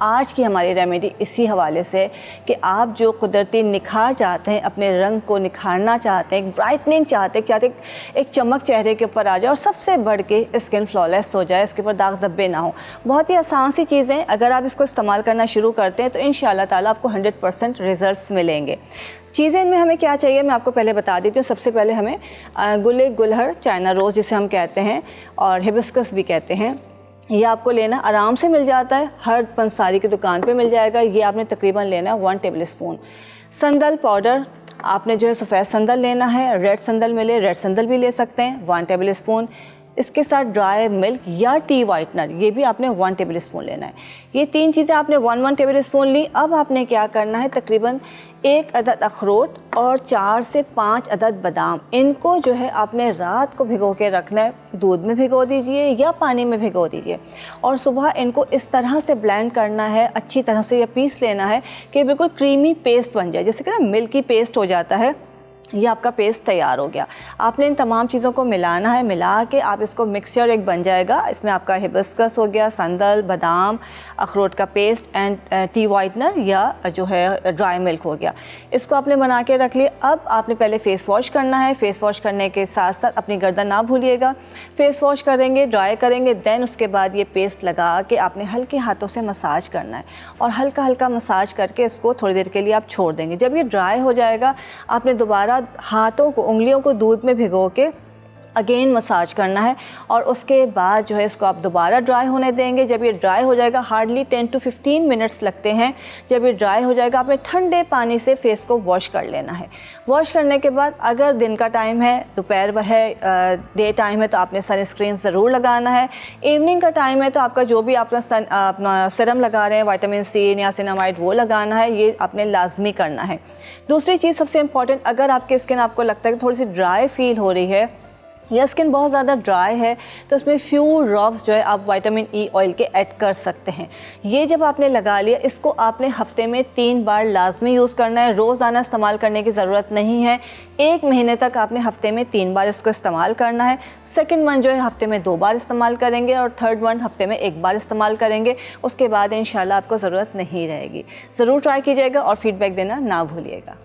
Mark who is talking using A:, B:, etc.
A: आज की हमारी रेमेडी इसी हवाले से कि आप जो कुदरती निखार चाहते हैं, अपने रंग को निखारना चाहते हैं, एक ब्राइटनिंग चाहते हैं, एक चमक चेहरे के ऊपर आ जाए और सबसे बढ़ के स्किन फ्लॉलेस हो जाए, इसके ऊपर दाग धब्बे ना हो। बहुत ही आसान सी चीज़ें, अगर आप इसको इस्तेमाल करना शुरू करते हैं तो इंशाअल्लाह ताला आपको 100% रिज़ल्ट्स मिलेंगे। चीज़ें इनमें हमें क्या चाहिए मैं आपको पहले बता देती हूँ। सबसे पहले हमें गुले गुलहड़, चाइना रोज़ जिसे हम कहते हैं और हिबिस्कस भी कहते हैं, ये आपको लेना आराम से मिल जाता है, हर पंसारी की दुकान पे मिल जाएगा। ये आपने तकरीबन लेना है 1 टेबल स्पून। संदल पाउडर, आपने जो है सफ़ेद संदल लेना है, रेड संदल मिले रेड संदल भी ले सकते हैं, 1 टेबल स्पून। इसके साथ ड्राई मिल्क या टी वाइटनर, ये भी आपने 1 टेबल स्पून लेना है। ये 3 चीज़ें आपने 1 टेबल स्पून ली। अब आपने क्या करना है, तकरीबन 1 अदद अखरोट और 4 से 5 अदद बादाम, इनको जो है आपने रात को भिगो के रखना है। दूध में भिगो दीजिए या पानी में भिगो दीजिए और सुबह इनको इस तरह से ब्लेंड करना है, अच्छी तरह से, या पीस लेना है कि बिल्कुल क्रीमी पेस्ट बन जाए, जैसे कि ना मिल्की पेस्ट हो जाता है। ये आपका पेस्ट तैयार हो गया। आपने इन तमाम चीज़ों को मिलाना है, मिला के आप इसको मिक्सचर एक बन जाएगा। इसमें आपका हिबिस्कस हो गया, संदल, बादाम, अखरोट का पेस्ट एंड टी वाइटनर या जो है ड्राई मिल्क हो गया। इसको आपने बना के रख लिया। अब आपने पहले फ़ेस वॉश करना है। फ़ेस वॉश करने के साथ साथ अपनी गर्दन ना भूलिएगा। फ़ेस वॉश करेंगे, ड्राई करेंगे, दैन उसके बाद ये पेस्ट लगा के आपने हल्के हाथों से मसाज करना है और हल्का हल्का मसाज करके इसको थोड़ी देर के लिए आप छोड़ देंगे। जब ये ड्राई हो जाएगा, आपने दोबारा हाथों को, उंगलियों को दूध में भिगो के अगेन मसाज करना है और उसके बाद जो है इसको आप दोबारा ड्राई होने देंगे। जब ये ड्राई हो जाएगा, हार्डली 10 to 15 मिनट्स लगते हैं। जब ये ड्राई हो जाएगा, आपने ठंडे पानी से फेस को वॉश कर लेना है। वॉश करने के बाद अगर दिन का टाइम है, दोपहर है, डे टाइम है, तो आपने सनस्क्रीन ज़रूर लगाना है। इवनिंग का टाइम है तो आपका जो भी अपना सीरम लगा रहे हैं, विटामिन सी, नियासिनामाइड, वो लगाना है। ये आपने लाजमी करना है। दूसरी चीज़ सबसे इम्पॉर्टेंट, अगर आपकी स्किन आपको लगता है कि थोड़ी सी ड्राई फील हो रही है या स्किन बहुत ज़्यादा ड्राई है, तो इसमें फ्यू ड्रॉप्स जो है आप विटामिन ई ऑयल के ऐड कर सकते हैं। ये जब आपने लगा लिया, इसको आपने हफ्ते में 3 बार लाजमी यूज़ करना है। रोज़ाना इस्तेमाल करने की ज़रूरत नहीं है। 1 महीने तक आपने हफ्ते में 3 बार इसको इस्तेमाल करना है। सेकंड वन जो है हफ्ते में 2 बार इस्तेमाल करेंगे और थर्ड वन हफ्ते में 1 बार इस्तेमाल करेंगे। उसके बाद इंशाल्लाह आपको ज़रूरत नहीं रहेगी। ज़रूर ट्राई कीजिएगा और फीडबैक देना ना भूलिएगा।